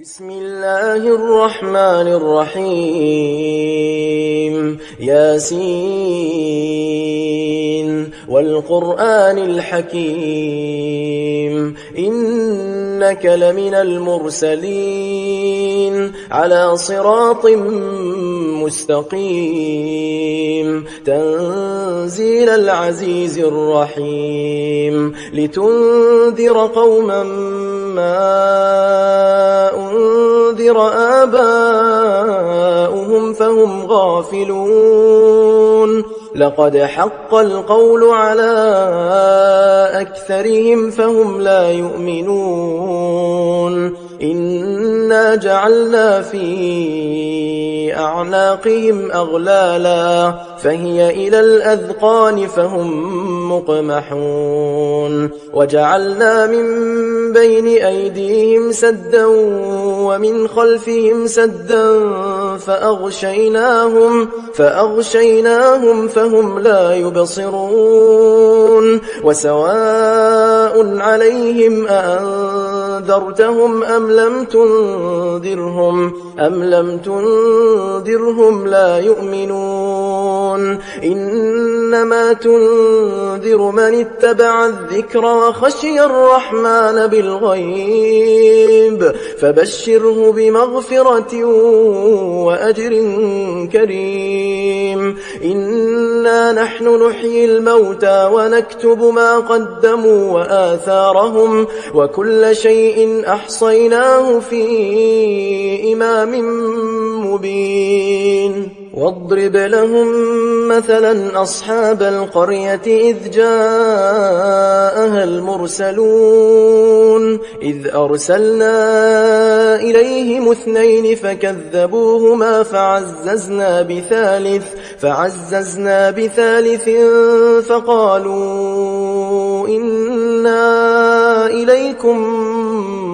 بسم الله الرحمن الرحيم ياسين والقرآن الحكيم إنك لمن المرسلين على صراط مستقيم تنزيل العزيز الرحيم لتنذر قوما ما أنذر آباؤهم فهم غافلون لقد حق القول على أكثرهم فهم لا يؤمنون إنا جعلنا في أعناقهم أغلالا فهي إلى الأذقان فهم مقمحون وجعلنا من بين أيديهم سدا ومن خلفهم سدا فأغشيناهم فهم لا يبصرون وسواء عليهم أأنذرتهم أم لم تنذرهم لا يؤمنون إنما تنذر من اتبع الذكر وخشي الرحمن بالغيب فبشره بمغفرة وأجر كريم إنا نحن نحيي الموتى ونكتب ما قدموا وآثارهم وكل شيء أحصيناه في إمام مبين واضرب لهم مثلا أصحاب القرية إذ جاءها المرسلون إذ أرسلنا إليهم 2 فكذبوهما فعززنا بثالث فقالوا إنا إليكم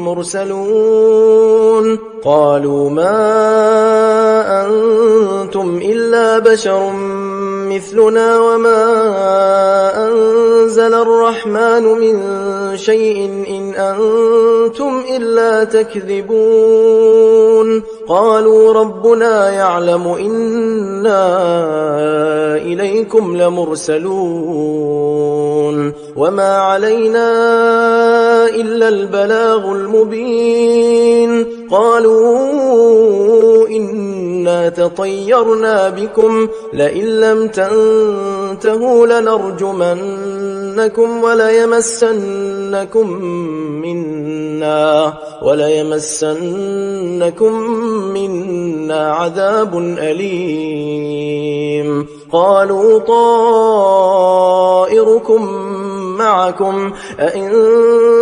مرسلون قالوا ما أنتم إلا بشر مثلنا وما أنزل الرحمن من شيء إن أنتم إلا تكذبون قالوا ربنا يعلم إنا إليكم لمرسلون وما علينا إلا البلاغ المبين قالوا إنا تطيرنا بكم لئن لم تنتهوا لنرجمنكم وليمسنكم منا عذاب أليم قالوا طائركم معكم أئن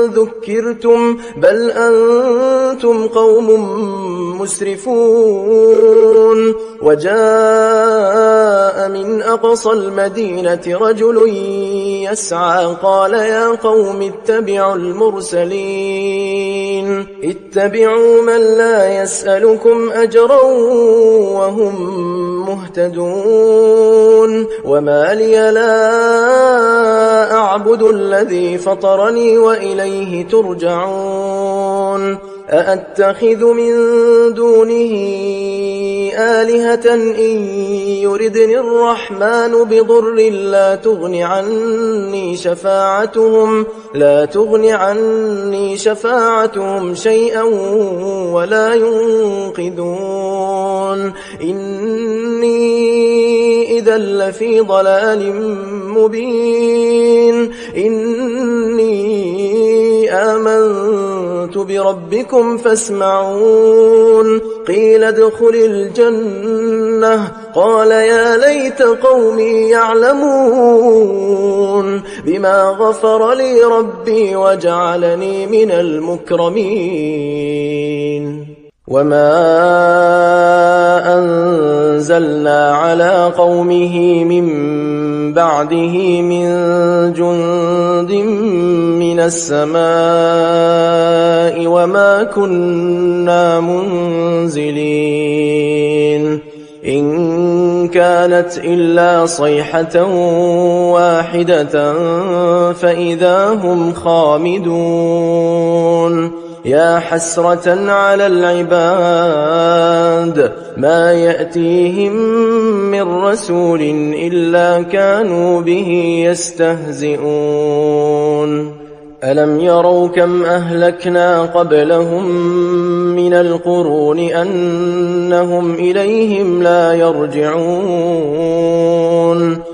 ذكرتم بل أنتم قوم مسرفون وجاء من أقصى المدينة رجل يسعى قال يا قوم اتبعوا المرسلين اتبعوا من لا يسألكم أجرا وهم مهتدون وما لي لا أعبد الذي فطرني وإليه ترجعون أأتخذ من دونه آلهة إن يردني الرحمن بضر لا تغن عني شفاعتهم شيئا ولا ينقذون إني إذا لفي ضلال مبين إني آمنت بربكم فاسمعون قيل ادخل الجنة قال يا ليت قومي يعلمون بما غفر لي ربي وجعلني من المكرمين وما أنزلنا على قومه من بعده من جند من السماء وما كنا منزلين إن كانت إلا صيحة واحدة فإذا هم خامدون يا حسرة على العباد ما يأتيهم من رسول إلا كانوا به يستهزئون ألم يروا كم أهلكنا قبلهم من القرون أنهم إليهم لا يرجعون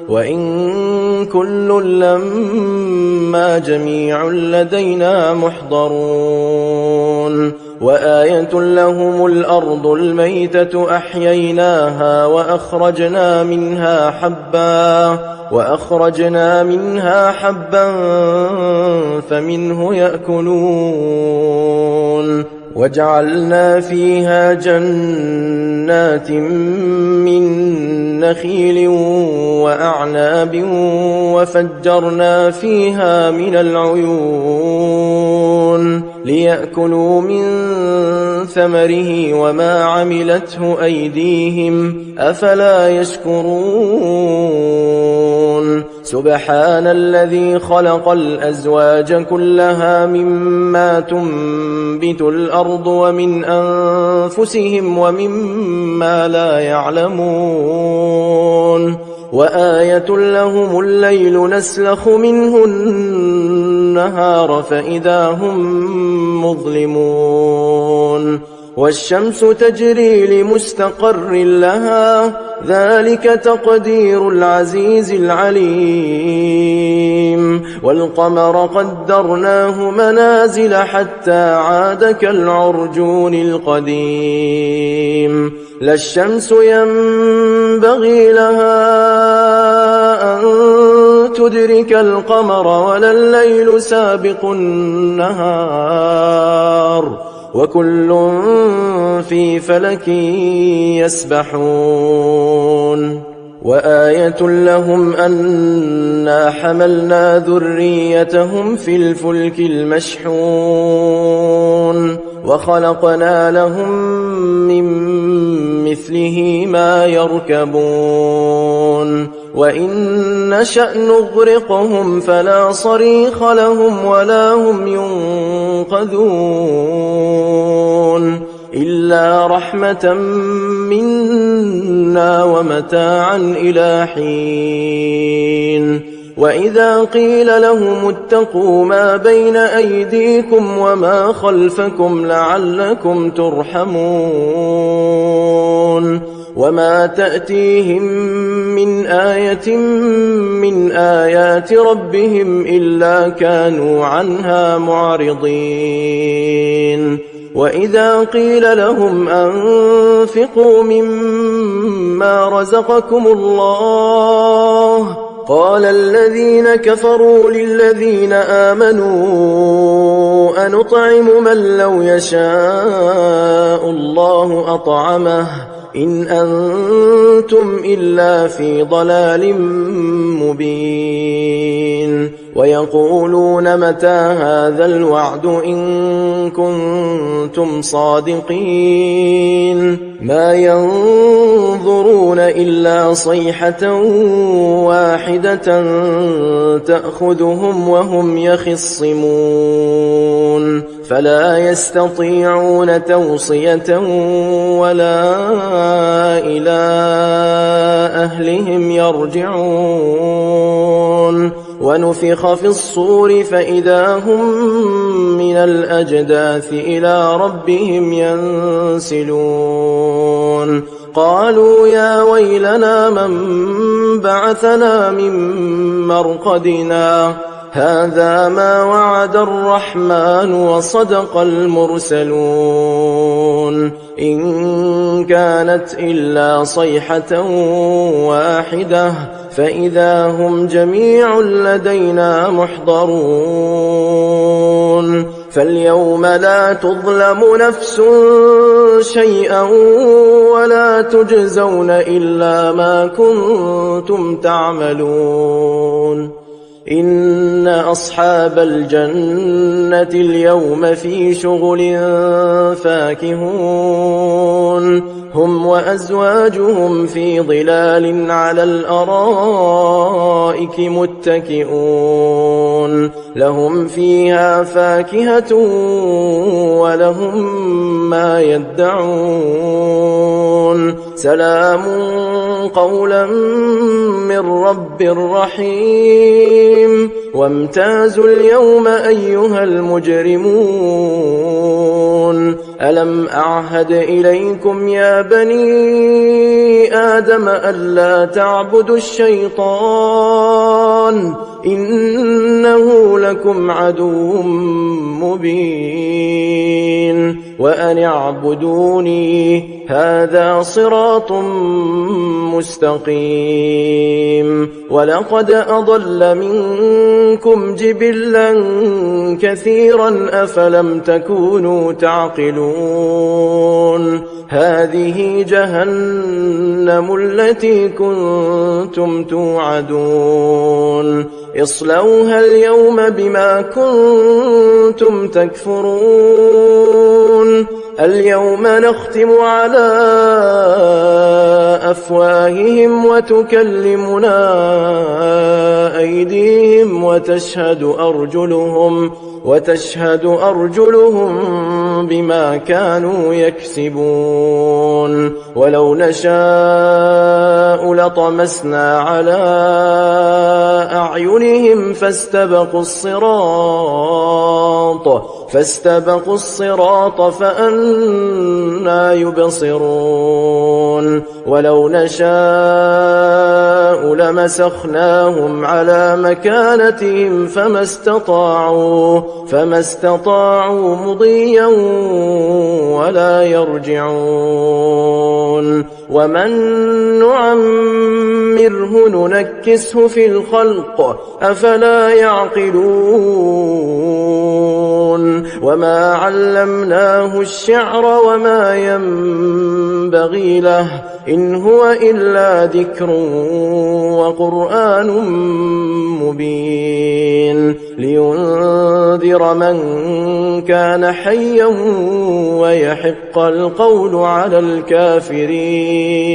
وإن كل لما جميع لدينا محضرون وآية لهم الأرض الميتة أحييناها وأخرجنا منها حبا فمنه يأكلون وجعلنا فيها جنات من نخيل وأعناب وفجرنا فيها من العيون ليأكلوا من ثمره وما عملته أيديهم أفلا يشكرون سبحان الذي خلق الأزواج كلها مما تنبت الأرض ومن أنفسهم ومما لا يعلمون وآية لهم الليل نسلخ منه النهار فإذا هم مظلمون والشمس تجري لمستقر لها ذلك تقدير العزيز العليم والقمر قدرناه منازل حتى عاد كالعرجون القديم لا الشمس ينبغي لها أن تدرك القمر ولا الليل سابق النهار وكل في فلك يسبحون وآية لهم أنا حملنا ذريتهم في الفلك المشحون وخلقنا لهم من مثله ما يركبون وإن نشأ نغرقهم فلا صريخ لهم ولا هم ينقذون إلا رحمة منا ومتاعا إلى حين وإذا قيل لهم اتقوا ما بين أيديكم وما خلفكم لعلكم ترحمون وما تأتيهم من آية من آيات ربهم إلا كانوا عنها معرضين وإذا قيل لهم أنفقوا مما رزقكم الله قال الذين كفروا للذين آمنوا أنطعم من لو يشاء الله أطعمه إن أنتم إلا في ضلال مبين ويقولون متى هذا الوعد إن كنتم صادقين ما ينظرون إلا صيحة واحدة تأخذهم وهم يخصمون فلا يستطيعون توصية ولا إلى أهلهم يرجعون ونفخ في الصور فإذا هم من الأجداث إلى ربهم ينسلون قالوا يا ويلنا من بعثنا من مرقدنا هذا ما وعد الرحمن وصدق المرسلون إن كانت إلا صيحة واحدة فإذا هم جميع لدينا محضرون فاليوم لا تظلم نفس شيئا ولا تجزون إلا ما كنتم تعملون إن أصحاب الجنة اليوم في شغل فاكهون هم وأزواجهم في ظلال على الأرائك متكئون لهم فيها فاكهة ولهم ما يدعون سلام قولا من رب رحيم وامتازوا اليوم أيها المجرمون ألم أعهد إليكم يا بني آدم ألا تعبدوا الشيطان إنه لكم عدو مبين وأن اعبدوني هذا صراط مستقيم ولقد أضل منكم جبلا كثيرا أفلم تكونوا تعقلون هذه جهنم التي كنتم توعدون اصلوها اليوم بما كنتم تكفرون اليوم نختم على أفواههم وتكلمنا أيديهم وتشهد أرجلهم بما كانوا يكسبون ولو نشاء لطمسنا على أعينهم فاستبقوا الصراط فأنى يبصرون ولو نشاء لمسخناهم على مكانتهم فما استطاعوا مضيا ولا يرجعون ومن نعمره ننكسه في الخلق أفلا يعقلون وما علمناه الشعر وما ينبغي له إن هو إلا ذكر وقرآن مبين لينذر من كان حيا ويحق القول على الكافرين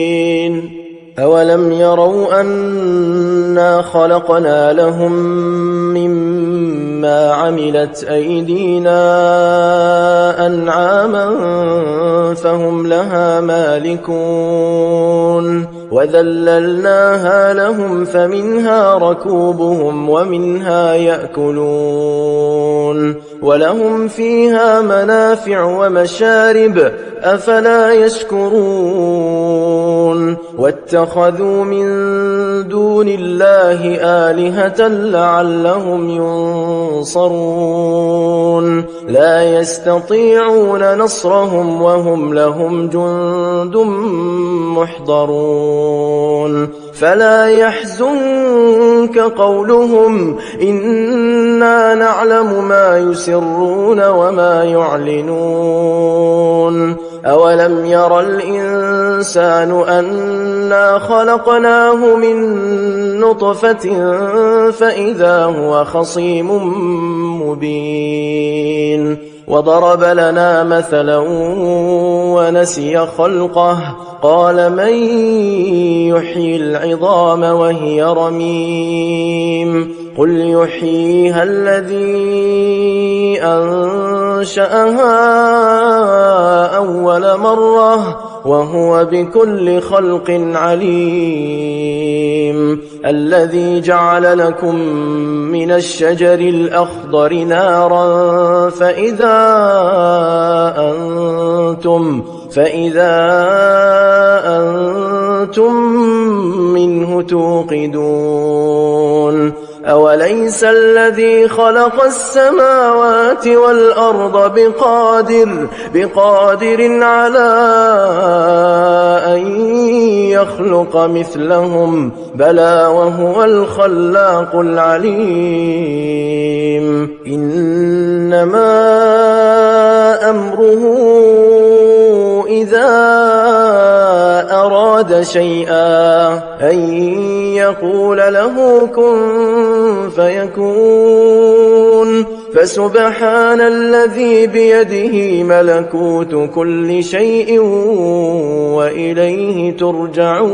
أولم يروا أنا خلقنا لهم مما عملت أيدينا أنعاما فهم لها مالكون وذللناها لهم فمنها ركوبهم ومنها يأكلون ولهم فيها منافع ومشارب أفلا يشكرون واتخذوا من دون الله آلهة لعلهم ينصرون لا يستطيعون نصرهم وهم لهم جند محضرون فلا يحزنك قولهم إنا نعلم ما يسرون وما يعلنون أولم ير الإنسان أنا خلقناه من نطفة فإذا هو خصيم مبين وضرب لنا مثلا ونسي خلقه قال من يحيي العظام وهي رميم قل يحييها الذي أنشأها أول مرة وهو بكل خلق عليم الذي جعل لكم من الشجر الأخضر نارا فإذا أنتم منه توقدون أوليس الذي خلق السماوات والأرض بقادر على أن يخلق مثلهم بلى وهو الخلاق العليم إنما أمره إذا أراد شيئا أن يقول له كن فسبحان الذي بيده ملكوت كل شيء وإليه ترجعون.